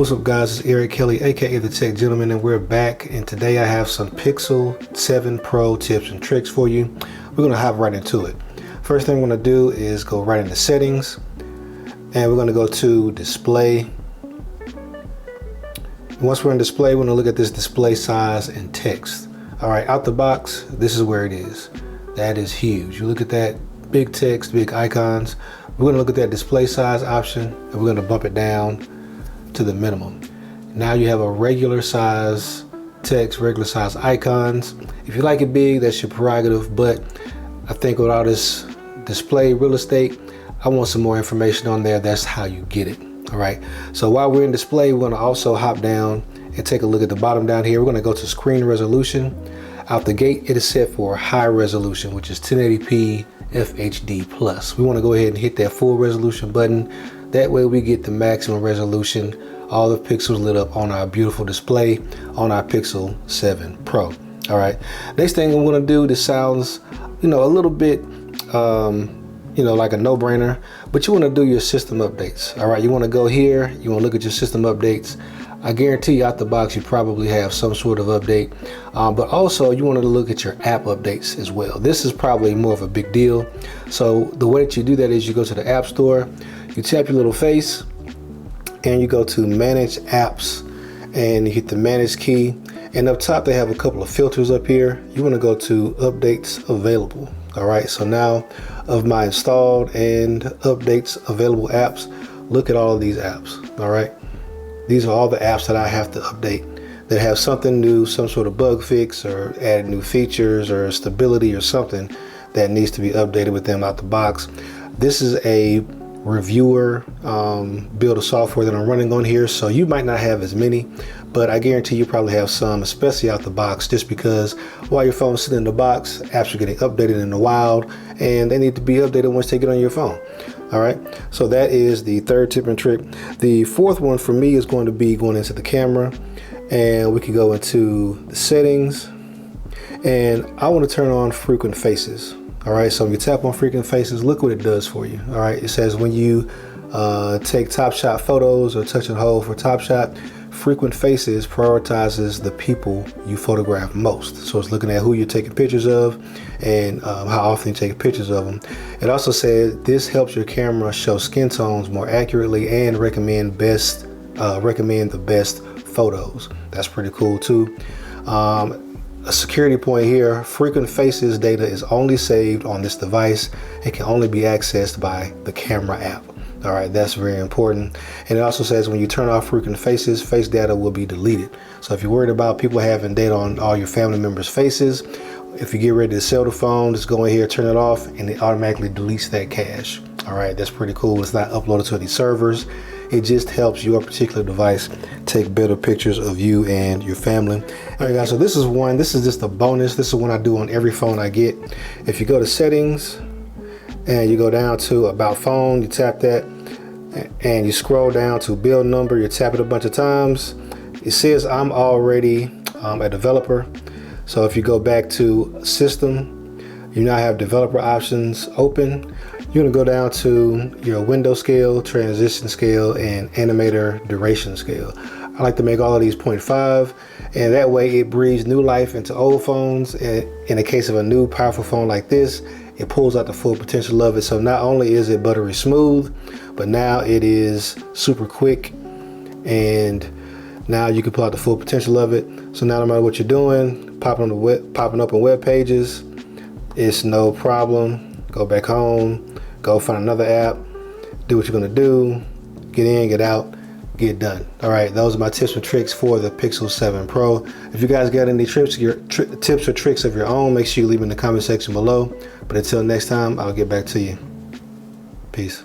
What's up guys, it's Eric Kelly aka the Tech Gentleman, and we're back, and today I have some Pixel 7 Pro tips and tricks for you. We're gonna hop right into it. First thing we're gonna do is go right into settings, and we're gonna go to display. Once we're in display, we're gonna look at this display size and text. All right, out the box, this is where it is. That is huge. You look at that, big text, big icons. We're gonna look at that display size option, and we're gonna bump it down to the minimum. Now you have a regular size text, regular size icons. If you like it big, that's your prerogative, but I think with all this display real estate, I want some more information on there. That's how you get it. All right, so while we're in display, we're gonna also hop down and take a look at the bottom down here. We're gonna go to screen resolution. Out the gate, it is set for high resolution, which is 1080p FHD plus. We want to go ahead and hit that full resolution button. That way we get the maximum resolution, all the pixels lit up on our beautiful display on our Pixel 7 Pro. All right, next thing I'm going to do, this sounds, a little bit, like a no-brainer, but you want to do your system updates. All right, you want to go here, you want to look at your system updates. I guarantee you out the box you probably have some sort of update, but also you want to look at your app updates as well. This is probably more of a big deal. So the way that you do that is you go to the App Store, you tap your little face, and you go to Manage Apps, and you hit the Manage key. And up top they have a couple of filters up here. You want to go to Updates Available. All right, so now of my installed and updates available apps, look at all of these apps. All right. These are all the apps that I have to update that have something new, some sort of bug fix or added new features or stability or something that needs to be updated with them out the box. This is a reviewer build of software that I'm running on here, so you might not have as many, but I guarantee you probably have some, especially out the box, just because while your phone's sitting in the box, apps are getting updated in the wild, and they need to be updated once they get on your phone. All right, so that is the third tip and trick. The fourth one for me is going to be going into the camera, and we can go into the settings, and I want to turn on frequent faces. All right, so when you tap on frequent faces, look what it does for you. All right, it says when you take top shot photos or touch and hold for top shot, frequent faces prioritizes the people you photograph most. So it's looking at who you're taking pictures of and how often you take pictures of them. It also says this helps your camera show skin tones more accurately and recommend the best photos. That's pretty cool too. A security point here, frequent faces data is only saved on this device. It can only be accessed by the camera app. All right, that's very important. And it also says when you turn off frequent faces, face data will be deleted. So if you're worried about people having data on all your family members' faces, if you get ready to sell the phone, just go in here, turn it off, and it automatically deletes that cache. All right, that's pretty cool. It's not uploaded to any servers. It just helps your particular device take better pictures of you and your family. All right guys, so this is just a bonus. This is one I do on every phone I get. If you go to settings and you go down to about phone, you tap that and you scroll down to build number, you tap it a bunch of times. It says I'm already a developer. So if you go back to system, you now have developer options open. You're gonna go down to your window scale, transition scale, and animator duration scale. I like to make all of these 0.5, and that way it breathes new life into old phones. And in the case of a new powerful phone like this, it pulls out the full potential of it. So not only is it buttery smooth, but now it is super quick, and now you can pull out the full potential of it. So now no matter what you're doing, popping up on web pages, it's no problem. Go back home, go find another app, do what you're gonna do, get in, get out, get done. All right, those are my tips and tricks for the Pixel 7 Pro. If you guys got any tips or tricks of your own, make sure you leave in the comment section below. But until next time, I'll get back to you. Peace.